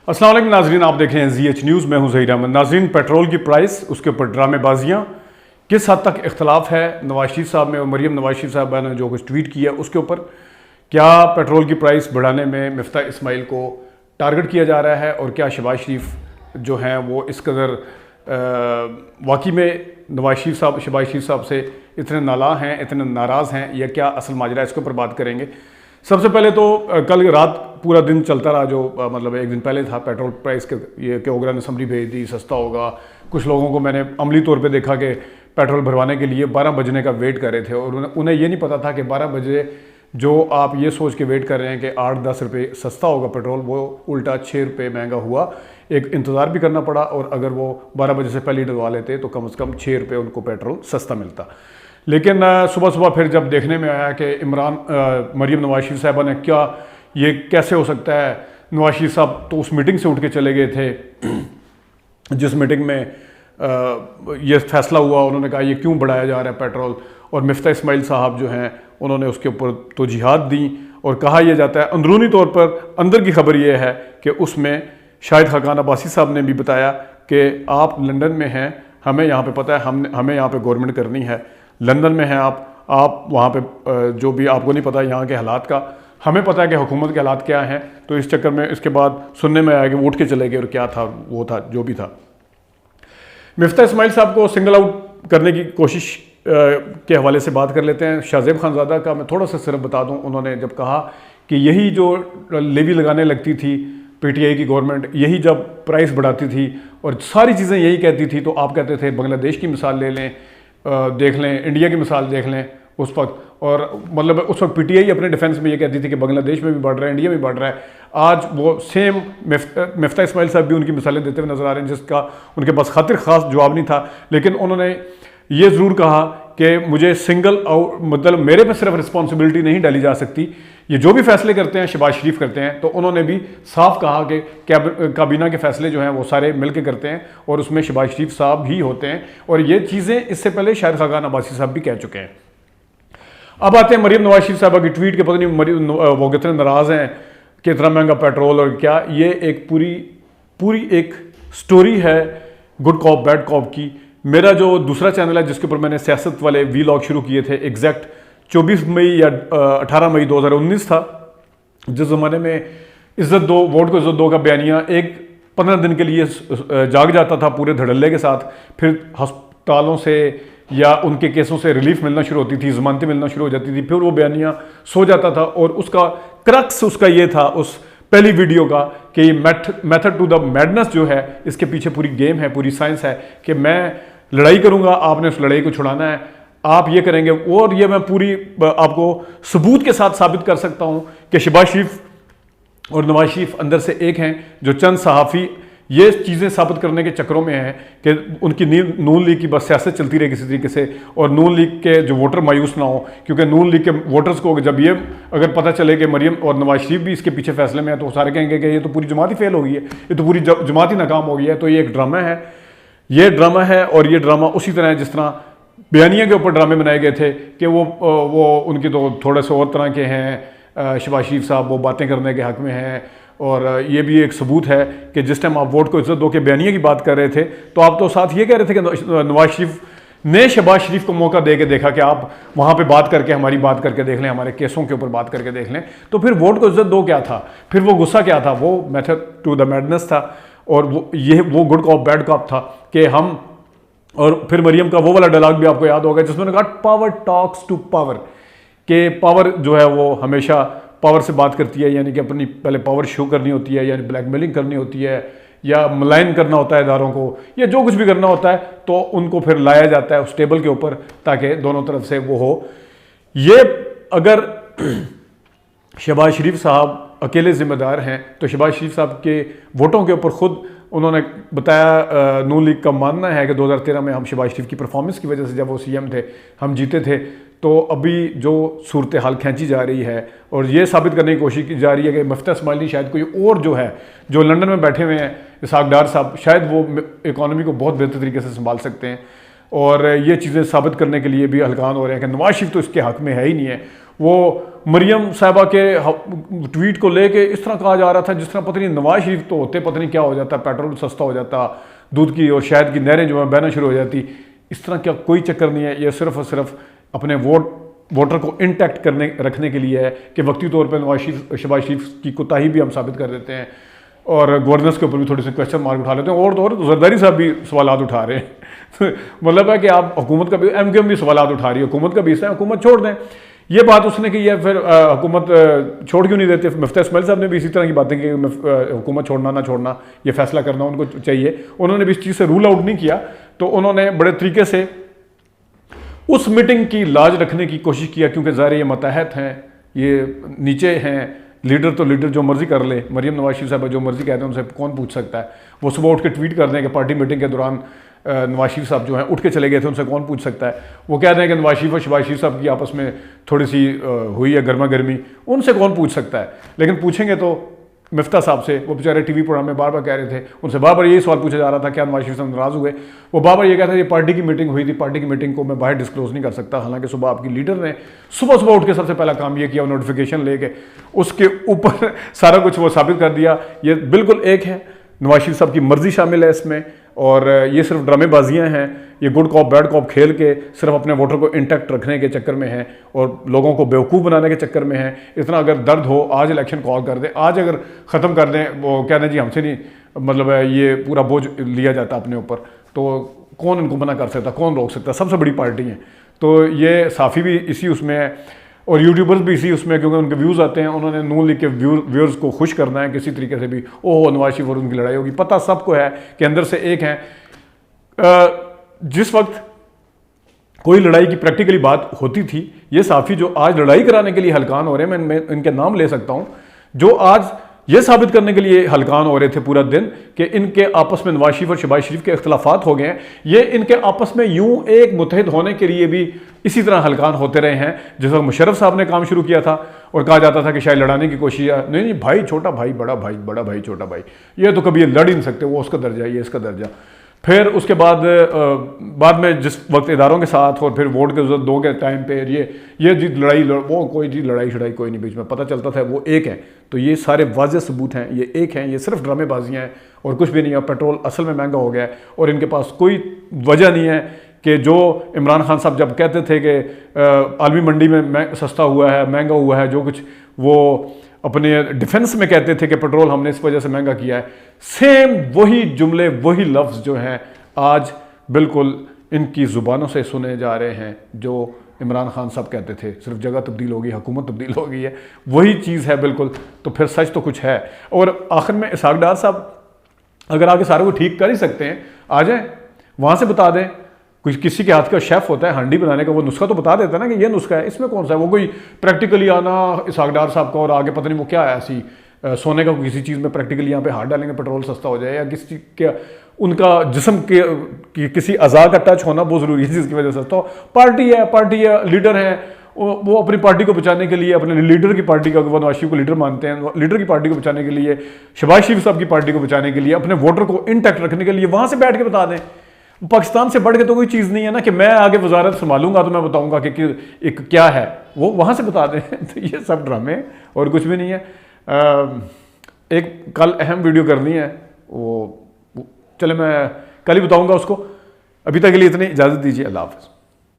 अस्सलाम वालेकुम नाजरीन, आप देख रहे हैं ZH न्यूज़। मैं हूं ज़हीर अहमद। नाजरीन, पेट्रोल की प्राइस, उसके ऊपर ड्रामेबाजियाँ, किस हद तक इख्तलाफ है नवाज शरीफ साहब में और मरीम नवाज शरीफ साहब ने जो कुछ ट्वीट किया उसके ऊपर, क्या पेट्रोल की प्राइस बढ़ाने में मिफ्ता इस्माइल को टारगेट किया जा रहा है और क्या शहबाज शरीफ जो हैं वो इस कदर वाकई में शहबाज शरीफ साहब से इतने नाला हैं, इतने नाराज़ हैं, या क्या असल माजरा, इसके ऊपर बात करेंगे। सबसे पहले तो कल रात पूरा दिन चलता रहा, जो मतलब एक दिन पहले था, पेट्रोल प्राइस के ये कि ओगरा ने समरी भेज दी, सस्ता होगा। कुछ लोगों को मैंने अमली तौर पे देखा कि पेट्रोल भरवाने के लिए 12 बजने का वेट कर रहे थे और उन्हें ये नहीं पता था कि 12 बजे जो आप ये सोच के वेट कर रहे हैं कि 8-10 रुपये सस्ता होगा पेट्रोल, वो उल्टा 6 रुपये महंगा हुआ। एक इंतज़ार भी करना पड़ा और अगर वो 12 बजे से पहले डलवा लेते तो कम से कम 6 रुपये उनको पेट्रोल सस्ता मिलता। लेकिन सुबह सुबह फिर जब देखने में आया कि मरीम नवाज शरीफ साहबा ने क्या, ये कैसे हो सकता है, नवाज शरीफ साहब तो उस मीटिंग से उठ के चले गए थे जिस मीटिंग में ये फैसला हुआ, उन्होंने कहा ये क्यों बढ़ाया जा रहा है पेट्रोल, और मिफ्ता इस्माइल साहब जो हैं उन्होंने उसके ऊपर तौजीहात दी और कहा यह जाता है, अंदरूनी तौर पर अंदर की खबर ये है कि उसमें शाहिद खाकान अब्बासी साहब ने भी बताया कि आप लंदन में हैं, हमें यहाँ पे पता है, हमें यहाँ पे गवर्नमेंट करनी है, लंदन में हैं आप वहाँ पे जो भी आपको नहीं पता यहाँ के हालात का, हमें पता है कि हुकूमत के हालात क्या हैं। तो इस चक्कर में इसके बाद सुनने में आया कि वो उठ के चले गए और क्या था वो था जो भी था। मिफ्ता इस्माइल साहब को सिंगल आउट करने की कोशिश के हवाले से बात कर लेते हैं। शाहजेब खानज़ादा का मैं थोड़ा सा सिर्फ बता दूं, उन्होंने जब कहा कि यही जो लेवी लगाने लगती थी PTI की गवर्नमेंट, यही जब प्राइस बढ़ाती थी और सारी चीज़ें यही कहती थी, तो आप कहते थे बांग्लादेश की मिसाल ले लें, देख लें, इंडिया की मिसाल देख लें उस वक्त, और मतलब उस वक्त PTI अपने डिफेंस में ये कहती थी कि बांग्लादेश में भी बढ़ रहा है, इंडिया में भी बढ़ रहा है। आज वो सेम मिफ्ता इस्माइल साहब भी उनकी मिसालें देते हुए नजर आ रहे हैं, जिसका उनके पास खातिर खास जवाब नहीं था। लेकिन उन्होंने ये ज़रूर कहा कि मुझे सिंगल आउट, मतलब मेरे पे सिर्फ रिस्पॉन्सिबिलिटी नहीं डाली जा सकती, ये जो भी फैसले करते हैं शहबाज शरीफ करते हैं। तो उन्होंने भी साफ कहा कि काबीना के फैसले जो हैं वो सारे मिल के करते हैं और उसमें शहबाज शरीफ साहब ही होते हैं, और ये चीज़ें इससे पहले शाहिद खाकान अब्बासी साहब भी कह चुके हैं। अब आते हैं मरीम नवाज शरीफ साहबा की ट्वीट के, पता नहीं वो कितने नाराज़ हैं कि इतना महंगा पेट्रोल और क्या। ये एक पूरी एक स्टोरी है गुड कॉप बैड कॉप की। मेरा जो दूसरा चैनल है जिसके ऊपर मैंने सियासत वाले व्लॉग शुरू किए थे, एग्जैक्ट 24 मई या 18 मई 2019 था, जिस ज़माने में इज़्ज़त दो, वोट को इज़्ज़त दो का बयानिया एक 15 दिन के लिए जाग जाता था पूरे धड़ल्ले के साथ, फिर अस्पतालों से या उनके केसों से रिलीफ मिलना शुरू होती थी, ज़मानतें मिलना शुरू हो जाती थी, फिर वो बयानिया सो जाता था। और उसका क्रक्स उसका ये था उस पहली वीडियो का कि ये मेथड टू द मैडनेस जो है, इसके पीछे पूरी गेम है, पूरी साइंस है कि मैं लड़ाई करूंगा, आपने उस लड़ाई को छुड़ाना है, आप ये करेंगे। और ये मैं पूरी आपको सबूत के साथ साबित कर सकता हूं कि शहबाज शरीफ और नवाज शरीफ अंदर से एक हैं। जो चंद सहाफ़ी ये चीज़ें साबित करने के चक्करों में हैं कि उनकी नून लीग की बस सियासत चलती रहे किसी तरीके से, और नून लीग के जो वोटर मायूस ना हो, क्योंकि नून लीग के वोटर्स को जब ये अगर पता चले कि मरीम और नवाज शरीफ भी इसके पीछे फैसले में है, तो सारे कहेंगे कि ये तो पूरी जमात ही फेल हो गई है, ये तो पूरी जमात ही नाकाम हो गई है। तो ये एक ड्रामा है, ये ड्रामा है, और ये ड्रामा उसी तरह है जिस तरह बयानिया के ऊपर ड्रामे बनाए गए थे कि वो उनकी तो थोड़े से और तरह के हैं। शहबाज शरीफ साहब वो बातें करने के हक़ में हैं, और ये भी एक सबूत है कि जिस टाइम आप वोट को इज्जत दो के बयानिया की बात कर रहे थे, तो आप तो साथ ये कह रहे थे कि नवाज शरीफ ने शहबाज शरीफ को मौका दे के देखा कि आप वहाँ पे बात करके, हमारी बात करके देख लें, हमारे केसों के ऊपर बात करके देख लें। तो फिर वोट को इज्जत दो क्या था, फिर वो गुस्सा क्या था, वो मेथड टू द मैडनेस था, और वो गुड कॉप बैड कॉप था कि हम। और फिर मरियम का वो वाला डायलॉग भी आपको याद होगा जिसमें कहा पावर टॉक्स टू पावर, कि पावर जो है वो हमेशा पावर से बात करती है, यानी कि अपनी पहले पावर शो करनी होती है, यानी ब्लैकमेलिंग करनी होती है, या मलाइन करना होता है इदारों को, या जो कुछ भी करना होता है, तो उनको फिर लाया जाता है उस टेबल के ऊपर ताकि दोनों तरफ से वो हो। ये अगर शहबाज शरीफ साहब अकेले जिम्मेदार हैं, तो शहबाज शरीफ साहब के वोटों के ऊपर खुद उन्होंने बताया, नून लीग का मानना है कि 2013 में हम शहबाज शरीफ की परफॉर्मेंस की वजह से जब वो CM थे हम जीते थे। तो अभी जो सूरत हाल खींची जा रही है और ये साबित करने की कोशिश की जा रही है कि मिफ्ता इस्माइल नहीं, शायद कोई और जो है, जो लंदन में बैठे हुए हैं, इसहाक डार साहब, शायद वो इकॉनमी को बहुत बेहतर तरीके से संभाल सकते हैं। और ये चीज़ें साबित करने के लिए भी हलकान हो रहे हैं कि नवाज शरीफ तो इसके हक़ में है ही नहीं है। वो मरियम साहिबा के ट्वीट को लेके इस तरह कहा जा रहा था जिस तरह पता नहीं नवाज शरीफ तो होते पता नहीं क्या हो जाता, पेट्रोल सस्ता हो जाता, दूध की और शहद की नहरें जो है बहना शुरू हो जाती। इस तरह का कोई चक्कर नहीं है। ये सिर्फ और सिर्फ अपने वोटर को इंटैक्ट रखने के लिए है कि वक्ती तौर पर शहबाज शरीफ की कोताही भी हम साबित कर देते हैं और गवर्नेंस के ऊपर भी थोड़े से क्वेश्चन मार्क उठा लेते हैं। और तो जरदारी साहब भी सवाल उठा रहे हैं मतलब है कि आप हुकूमत का भी, एमक्यूएम भी सवाल उठा रही है, हुकूमत का भी हिस्सा है, हुकूमत छोड़ दें। ये बात उसने की है, फिर हुकूमत छोड़ क्यों नहीं देते? मुफ्ती इस्माइल साहब ने भी इसी तरह की बातें की, हुकूमत छोड़ना ना छोड़ना ये फैसला करना उनको चाहिए। उन्होंने भी इस चीज़ से रूल आउट नहीं किया, तो उन्होंने बड़े तरीके से उस मीटिंग की लाज रखने की कोशिश किया, क्योंकि ज़ाहिर ये मतहत हैं, ये नीचे हैं, लीडर तो लीडर जो मर्जी कर ले, मरियम नवाज शरीफ साहब जो मर्जी कहते हैं उनसे कौन पूछ सकता है। वो सुबह उठ के ट्वीट कर दें कि पार्टी मीटिंग के दौरान नवाज शरीफ साहब जो हैं उठ के चले गए थे, उनसे कौन पूछ सकता है। वो कह रहे हैं कि नवाज शरीफ और शहबाज शरीफ साहब की आपस में थोड़ी सी हुई है गर्मा गर्मी, उनसे कौन पूछ सकता है। लेकिन पूछेंगे तो मिफ्ता साहब से, वो बेचारे टीवी प्रोग्राम में बार बार कह रहे थे, उनसे बार बार यही सवाल पूछा जा रहा था क्या नवाज शरीफ साहब नाराज़ हुए। वो बार बार ये कहते थे पार्टी की मीटिंग हुई थी, पार्टी की मीटिंग को मैं बाहर डिस्क्लोज नहीं कर सकता। हालांकि सुबह आपकी लीडर ने सुबह उठ के सबसे पहला काम ये किया, नोटिफिकेशन लेके उसके ऊपर सारा कुछ वो साबित कर दिया। ये बिल्कुल एक है, नवाज शरीफ साहब की मर्जी शामिल है इसमें, और ये सिर्फ ड्रामेबाजियाँ हैं, ये गुड कॉप बैड कॉप खेल के सिर्फ अपने वोटर को इंटैक्ट रखने के चक्कर में है और लोगों को बेवकूफ़ बनाने के चक्कर में है। इतना अगर दर्द हो आज इलेक्शन कॉल कर दें, आज अगर ख़त्म कर दें, वो कह दें जी हमसे नहीं, मतलब है ये पूरा बोझ लिया जाता अपने ऊपर, तो कौन इनको मना कर सकता, कौन रोक सकता? सबसे बड़ी पार्टी है। तो ये साफ़ी भी इसी उसमें है और यूट्यूबर्स भी इसी उसमें, क्योंकि उनके व्यूज़ आते हैं, उन्होंने नून लीग के व्यूअर्स को खुश करना है किसी तरीके से भी। ओह नवाज शरीफ और उनकी लड़ाई होगी, पता सबको है कि अंदर से एक है। जिस वक्त कोई लड़ाई की प्रैक्टिकली बात होती थी, ये साफ़ी जो आज लड़ाई कराने के लिए हलकान हो रहे हैं, मैं इनके नाम ले सकता हूँ, जो आज ये साबित करने के लिए हलकान हो रहे थे पूरा दिन कि इनके आपस में नवाज शरीफ और शहबाज शरीफ के इख्तलाफात हो गए हैं। ये इनके आपस में यूं एक मुत्तहिद होने के लिए भी इसी तरह हलकान होते रहे हैं। जिस वक्त मुशर्रफ साहब ने काम शुरू किया था और कहा जाता था कि शायद लड़ाने की कोशिश है, नहीं भाई छोटा भाई बड़ा भाई, बड़ा भाई छोटा भाई, ये तो कभी ये लड़ ही नहीं सकते, वो उसका दर्जा ये इसका दर्जा। फिर उसके बाद में जिस वक्त इदारों के साथ और फिर वोट के जरूरत दो के टाइम पे ये जी लड़ाई वो कोई जी लड़ाई शड़ाई कोई नहीं, बीच में पता चलता था वो एक है। तो ये सारे वाज़ेह सबूत हैं, ये एक हैं, ये सिर्फ ड्रामेबाजियाँ हैं और कुछ भी नहीं है। पेट्रोल असल में महंगा हो गया है और इनके पास कोई वजह नहीं है कि जो इमरान खान साहब जब कहते थे कि आलमी मंडी में सस्ता हुआ है, महंगा हुआ है, जो कुछ वो अपने डिफेंस में कहते थे कि पेट्रोल हमने इस वजह से महंगा किया है, सेम वही जुमले वही लफ्ज़ जो हैं आज बिल्कुल इनकी ज़ुबानों से सुने जा रहे हैं जो इमरान खान साहब कहते थे। सिर्फ जगह तब्दील हो गई, हुकूमत तब्दील हो गई है, वही चीज़ है बिल्कुल। तो फिर सच तो कुछ है। और आखिर में इसहाक डार साहब अगर आगे सारे को ठीक कर ही सकते हैं, आ जाएं वहाँ से बता दें। किसी के हाथ का शेफ़ होता है हांडी बनाने का, वो नुस्खा तो बता देता है ना कि ये नुस्खा है, इसमें कौन सा है। वो कोई प्रैक्टिकली आना इसहाक डार साहब का और आगे पता नहीं वो क्या है ऐसी सोने का किसी चीज़ में प्रैक्टिकली यहाँ पे हाथ डालेंगे पेट्रोल सस्ता हो जाए, या किसी के उनका जिस्म के किसी अज़ा का टच होना बहुत ज़रूरी है जिसकी वजह से। तो पार्टी है, लीडर है, वो अपनी पार्टी को बचाने के लिए, अपने लीडर की पार्टी का, वो नवाज शरीफ को लीडर मानते हैं, लीडर की पार्टी को बचाने के लिए, शहबाज शरीफ साहब की पार्टी को बचाने के लिए, अपने वोटर को इंटैक्ट रखने के लिए वहाँ से बैठ के बता दें। पाकिस्तान से बढ़ के तो कोई चीज़ नहीं है ना कि मैं आगे वजारत संभालूंगा तो मैं बताऊंगा कि एक क्या है, वो वहाँ से बता दें। तो ये सब ड्रामे और कुछ भी नहीं है। एक कल अहम वीडियो करनी है, वो चले मैं कल ही बताऊंगा उसको। अभी तक के लिए इतनी इजाज़त दीजिए, अल्लाह हाफ़िज़।